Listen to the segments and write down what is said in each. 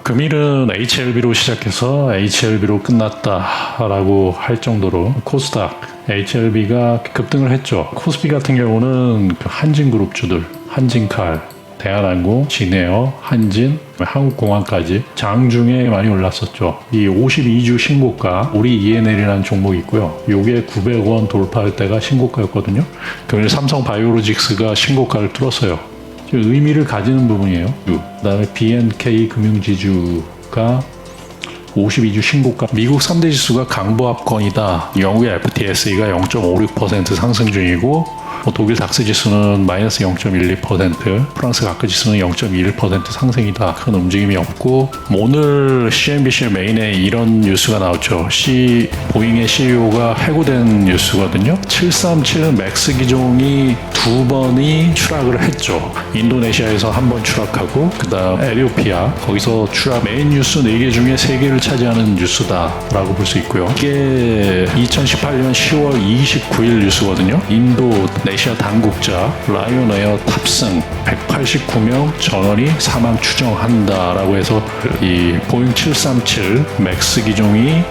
금일은 HLB로 시작해서 HLB로 끝났다라고 할 정도로 코스닥 HLB가 급등을 했죠. 코스피 같은 경우는 그 한진그룹주들, 한진칼, 대한항공, 진에어, 한진, 한국공항까지 장중에 많이 올랐었죠. 이 52주 신고가 우리 ENL이라는 종목이 있고요. 요게 900원 돌파할 때가 신고가였거든요. 금일 삼성바이오로직스가 신고가를 뚫었어요. 의미를 가지는 부분이에요. 그 다음에 BNK 금융지주가 52주 신고가. 미국 3대 지수가 강보합권이다. 영국의 FTSE가 0.56% 상승 중이고 독일 닥스 지수는 마이너스 0.12%, 프랑스 가크 지수는 0.21% 상승이다. 큰 움직임이 없고 오늘 CNBC 메인에 이런 뉴스가 나왔죠. 보잉의 CEO가 해고된 뉴스거든요. 737 맥스 기종이 두 번이 추락을 했죠. 인도네시아에서 한 번 추락하고 그 다음 에티오피아 거기서 추락. 메인 뉴스 4개 중에 3개를 차지하는 뉴스다라고 볼 수 있고요. 이게 2018년 10월 29일 뉴스거든요. 인도네시아 당국자 라이온에어 탑승 189명 전원이 사망 추정한다라고 해서 이 보잉 737 맥스 기종이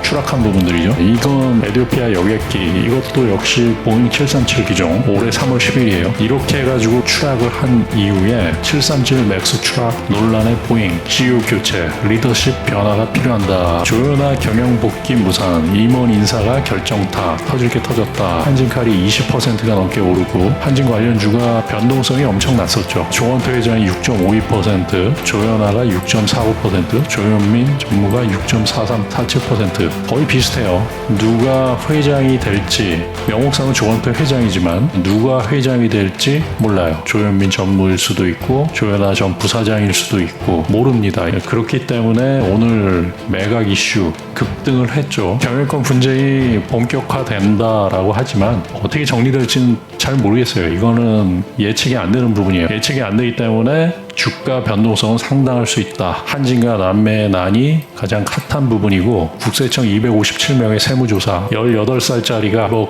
추락한 부분들이죠. 이건 에티오피아 여객기, 이것도 역시 보잉 737 기종 올해 3월 10일이에요. 이렇게 해가지고 추락을 한 이후에 737 맥스 추락 논란의 보잉 CEO 교체, 리더십 변화가 필요한다. 조연아 경영 복귀 무산, 임원 인사가 결정타, 터질 게 터졌다. 한진칼이 20%가 넘게 오르고 한진 관련주가 변동성이 엄청 났었죠. 조원태 회장이 6.52%, 조연아가 6.49%, 조현민 전무가 6.4347%. 거의 비슷해요. 누가 회장이 될지, 명목상은 조원태 회장이지만 누가 회장이 될지 몰라요. 조현민 전무일 수도 있고 조연아 전 부사장일 수도 있고 모릅니다. 그렇기 때문에 오늘 매각 이슈 급등을 했죠. 경영권 분쟁이 본격화된다라고 하지만 어떻게 정리될지는 잘 모르겠어요. 이거는 예측이 안 되는 부분이에요. 예측이 안 되기 때문에 주가 변동성은 상당할 수 있다. 한진과 남매의 난이 가장 핫한 부분이고 국세청 257명의 세무조사, 18살짜리가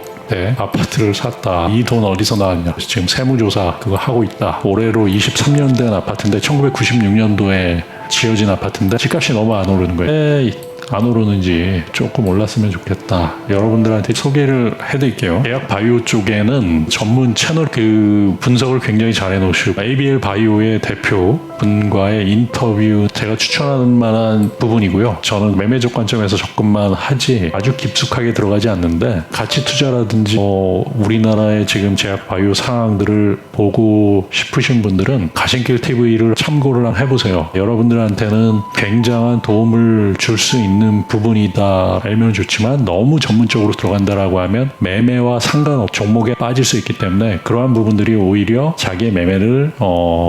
아파트를 샀다. 이 돈 어디서 나왔냐. 지금 세무조사 그거 하고 있다. 올해로 23년 된 아파트인데 1996년도에 지어진 아파트인데 집값이 너무 안 오르는 거예요. 안 오르는지 조금 올랐으면 좋겠다. 여러분들한테 소개를 해드릴게요. 대학 바이오 쪽에는 전문 채널 그 분석을 굉장히 잘 해놓으시고 ABL 바이오의 대표 분과의 인터뷰 제가 추천하는 만한 부분이고요. 저는 매매적 관점에서 접근만 하지 아주 깊숙하게 들어가지 않는데 가치 투자라든지 우리나라의 지금 제약 바이오 상황들을 보고 싶으신 분들은 가신길 TV를 참고를 해보세요. 여러분들한테는 굉장한 도움을 줄 수 있는 부분이다 알면 좋지만 너무 전문적으로 들어간다라고 하면 매매와 상관없 종목에 빠질 수 있기 때문에 그러한 부분들이 오히려 자기의 매매를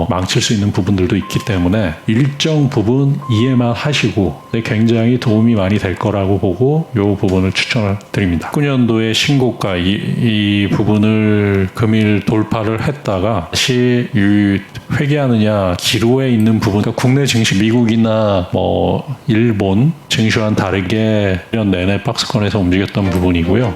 망칠 수 있는 부분들도 있기 때문에 일정 부분 이해만 하시고 굉장히 도움이 많이 될 거라고 보고 이 부분을 추천을 드립니다. 19년도에 신고가 이 부분을 금일 돌파를 했다가 다시 회귀하느냐 기로에 있는 부분, 그러니까 국내 증시 미국이나 일본 증시와는 다르게 1년 내내 박스권에서 움직였던 부분이고요.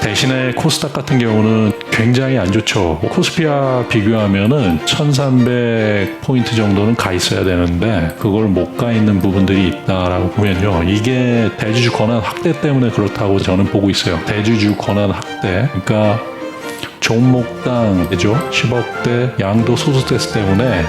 대신에 코스닥 같은 경우는 굉장히 안 좋죠. 코스피와 비교하면은 1300포인트 정도는 가 있어야 되는데 그걸 못 가 있는 부분들이 있다라고 보면요. 이게 대주주 권한 확대 때문에 그렇다고 저는 보고 있어요. 대주주 권한 확대. 그러니까 종목당 10억대 양도 소수됐을 때문에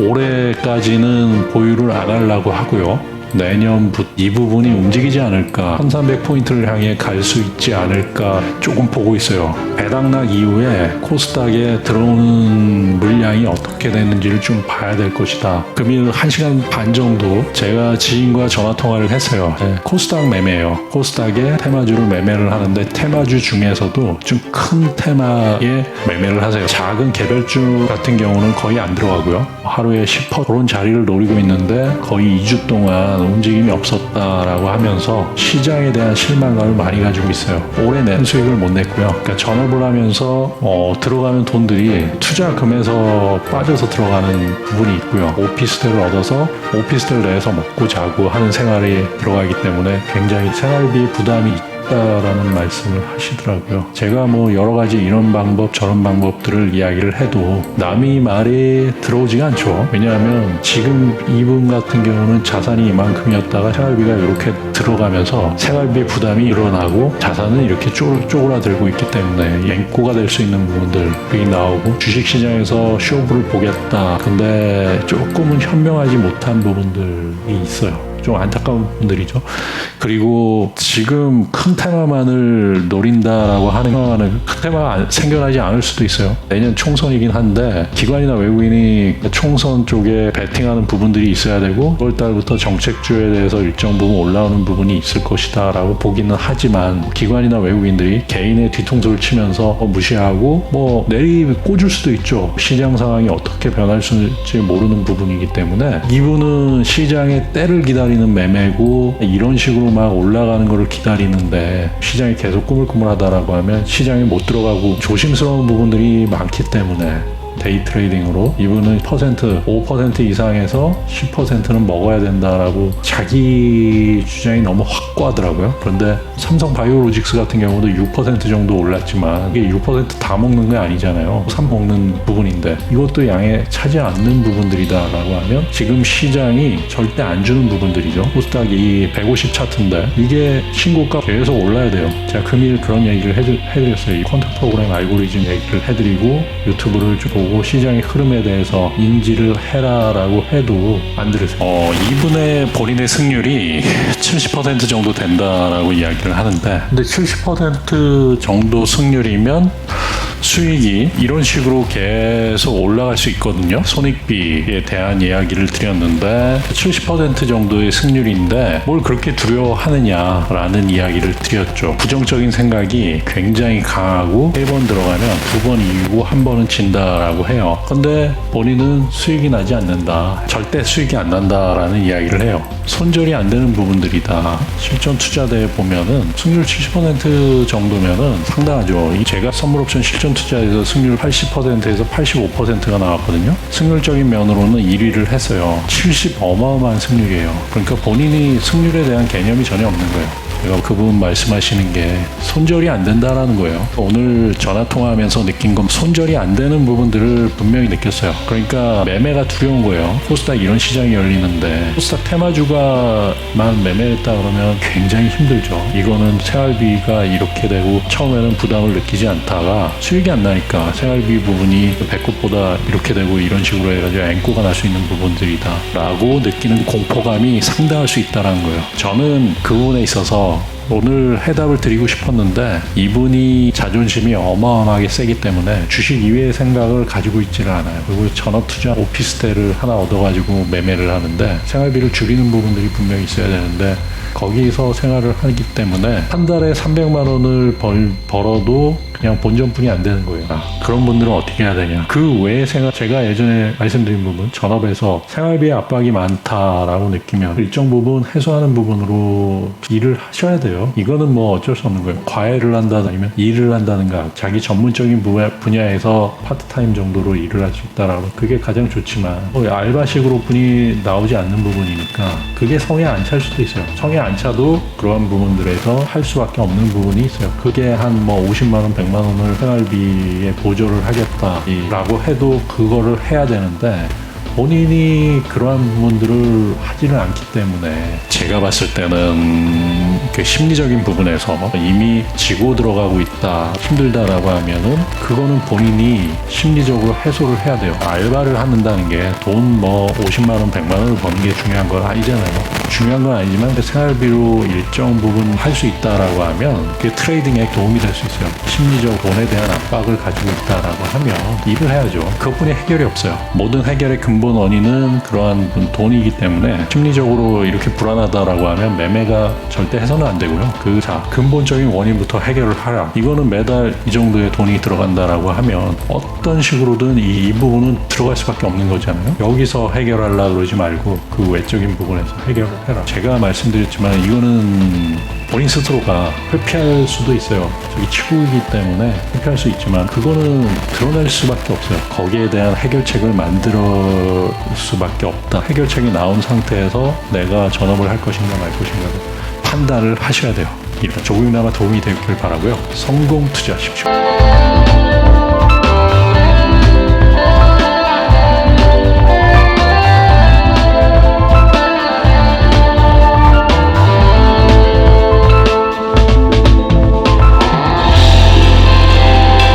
올해까지는 보유를 안 하려고 하고요. 내년부터 이 부분이 움직이지 않을까, 1300포인트를 향해 갈 수 있지 않을까 조금 보고 있어요. 배당락 이후에 코스닥에 들어오는 물량이 어떻게 되는지를 좀 봐야 될 것이다. 금일 1시간 반 정도 제가 지인과 전화통화를 했어요. 코스닥 매매예요. 코스닥에 테마주를 매매를 하는데 테마주 중에서도 좀 큰 테마에 매매를 하세요. 작은 개별주 같은 경우는 거의 안 들어가고요. 하루에 10% 그런 자리를 노리고 있는데 거의 2주 동안 움직임이 없었다라고 하면서 시장에 대한 실망감을 많이 가지고 있어요. 올해 낸 수익을 못 냈고요. 그러니까 전업을 하면서 들어가는 돈들이 투자금에서 빠져서 들어가는 부분이 있고요. 오피스텔을 얻어서 오피스텔 내에서 먹고 자고 하는 생활이 들어가기 때문에 굉장히 생활비 부담이 있다라는 말씀을 하시더라고요. 제가 뭐 여러 가지 이런 방법 저런 방법들을 이야기를 해도 남이 말에 들어오지가 않죠. 왜냐하면 지금 이분 같은 경우는 자산이 이만큼이었다가 생활비가 이렇게 들어가면서 생활비 부담이 일어나고 자산은 이렇게 쪼그라들고 있기 때문에 앵꼬가 될 수 있는 부분들이 나오고 주식시장에서 쇼부를 보겠다. 근데 조금은 현명하지 못한 부분들이 있어요. 좀 안타까운 분들이죠. 그리고 지금 큰 테마만을 노린다라고 하는 테마는 큰 테마가 생겨나지 않을 수도 있어요. 내년 총선이긴 한데 기관이나 외국인이 총선 쪽에 베팅하는 부분들이 있어야 되고 9월달부터 정책주에 대해서 일정 부분 올라오는 부분이 있을 것이다 라고 보기는 하지만 기관이나 외국인들이 개인의 뒤통수를 치면서 무시하고 뭐 내리 꽂을 수도 있죠. 시장 상황이 어떻게 변할지 모르는 부분이기 때문에 이분은 시장의 때를 기다리는 매매고 이런 식으로 막 올라가는 거를 기다리는데 시장이 계속 꾸물꾸물하다라고 하면 시장에 못 들어가고 조심스러운 부분들이 많기 때문에 데이 트레이딩으로 이분은 5% 이상에서 10%는 먹어야 된다라고 자기 주장이 너무 확고하더라고요. 그런데 삼성 바이오로직스 같은 경우도 6% 정도 올랐지만 이게 6% 다 먹는 게 아니잖아요. 3 먹는 부분인데 이것도 양에 차지 않는 부분들이다라고 하면 지금 시장이 절대 안 주는 부분들이죠. 코스닥이 150 차트인데 이게 신고가 계속 올라야 돼요. 제가 금일 그런 얘기를 해드렸어요. 이 퀀트 프로그램 알고리즘 얘기를 해드리고 유튜브를 쭉 보고 시장의 흐름에 대해서 인지를 해라라고 해도 안 들으세요. 이분의 본인의 승률이 70% 정도 된다라고 이야기를 하는데 근데 70% 정도 승률이면 수익이 이런 식으로 계속 올라갈 수 있거든요. 손익비에 대한 이야기를 드렸는데 70% 정도의 승률인데 뭘 그렇게 두려워하느냐라는 이야기를 드렸죠. 부정적인 생각이 굉장히 강하고 1번 들어가면 2번 이기고 한 번은 진다라고 해요. 근데 본인은 수익이 나지 않는다. 절대 수익이 안 난다라는 이야기를 해요. 손절이 안 되는 부분들이다. 실전 투자대에 보면은 승률 70% 정도면은 상당하죠. 제가 선물옵션 실전 투자에서 승률 80%에서 85%가 나왔거든요. 승률적인 면으로는 1위를 했어요. 70 어마어마한 승률이에요. 그러니까 본인이 승률에 대한 개념이 전혀 없는 거예요. 제가 그분 말씀하시는 게 손절이 안 된다라는 거예요. 오늘 전화 통화하면서 느낀 건 손절이 안 되는 부분들을 분명히 느꼈어요. 그러니까 매매가 두려운 거예요. 코스닥 이런 시장이 열리는데 코스닥 테마주가만 매매했다 그러면 굉장히 힘들죠. 이거는 생활비가 이렇게 되고 처음에는 부담을 느끼지 않다가 수익이 안 나니까 생활비 부분이 배꼽보다 이렇게 되고 이런 식으로 해가지고 앵꼬가 날 수 있는 부분들이다 라고 느끼는 공포감이 상당할 수 있다는 거예요. 저는 그 부분에 있어서 오늘 해답을 드리고 싶었는데 이분이 자존심이 어마어마하게 세기 때문에 주식 이외의 생각을 가지고 있지를 않아요. 그리고 전업투자 오피스텔을 하나 얻어가지고 매매를 하는데 생활비를 줄이는 부분들이 분명히 있어야 되는데 거기서 생활을 하기 때문에 한 달에 300만 원을 벌어도 그냥 본전뿐이 안 되는 거예요. 그런 분들은 어떻게 해야 되냐. 그 외의 생활, 제가 예전에 말씀드린 부분, 전업에서 생활비의 압박이 많다라고 느끼면 일정 부분 해소하는 부분으로 일을 하셔야 돼요. 이거는 뭐 어쩔 수 없는 거예요. 과외를 한다든가 아니면 일을 한다든가 자기 전문적인 분야에서 파트타임 정도로 일을 할 수 있다라고 그게 가장 좋지만 알바식으로 분이 나오지 않는 부분이니까 그게 성에 안 찰 수도 있어요. 성에 안 차도 그러한 부분들에서 할 수밖에 없는 부분이 있어요. 그게 한 뭐 50만 원, 100만 원을 생활비에 보조를 하겠다라고 해도 그거를 해야 되는데 본인이 그러한 부분들을 하지는 않기 때문에 제가 봤을 때는 그 심리적인 부분에서 이미 지고 들어가고 있다, 힘들다라고 하면은 그거는 본인이 심리적으로 해소를 해야 돼요. 알바를 한다는 게 돈 뭐 50만 원, 100만 원을 버는 게 중요한 건 아니잖아요. 중요한 건 아니지만 생활비로 일정 부분 할 수 있다라고 하면 그게 트레이딩에 도움이 될 수 있어요. 심리적 돈에 대한 압박을 가지고 있다라고 하면 일을 해야죠. 그것뿐이 해결이 없어요. 모든 해결의 근본 원인은 그러한 돈이기 때문에 심리적으로 이렇게 불안하다라고 하면 매매가 절대 해서는 안 되고요. 근본적인 원인부터 해결을 하라. 이거는 매달 이 정도의 돈이 들어간다라고 하면 어떤 식으로든 이 부분은 들어갈 수밖에 없는 거잖아요. 여기서 해결하려고 그러지 말고 그 외적인 부분에서 해결을 해라. 제가 말씀드렸지만 이거는 본인 스스로가 회피할 수도 있어요. 저기 치고이기 때문에 회피할 수 있지만 그거는 드러낼 수밖에 없어요. 거기에 대한 해결책을 만들 수밖에 없다. 해결책이 나온 상태에서 내가 전업을 할 것인가 말 것인가를 판단을 하셔야 돼요. 조금이나마 도움이 되길 바라고요. 성공 투자하십시오.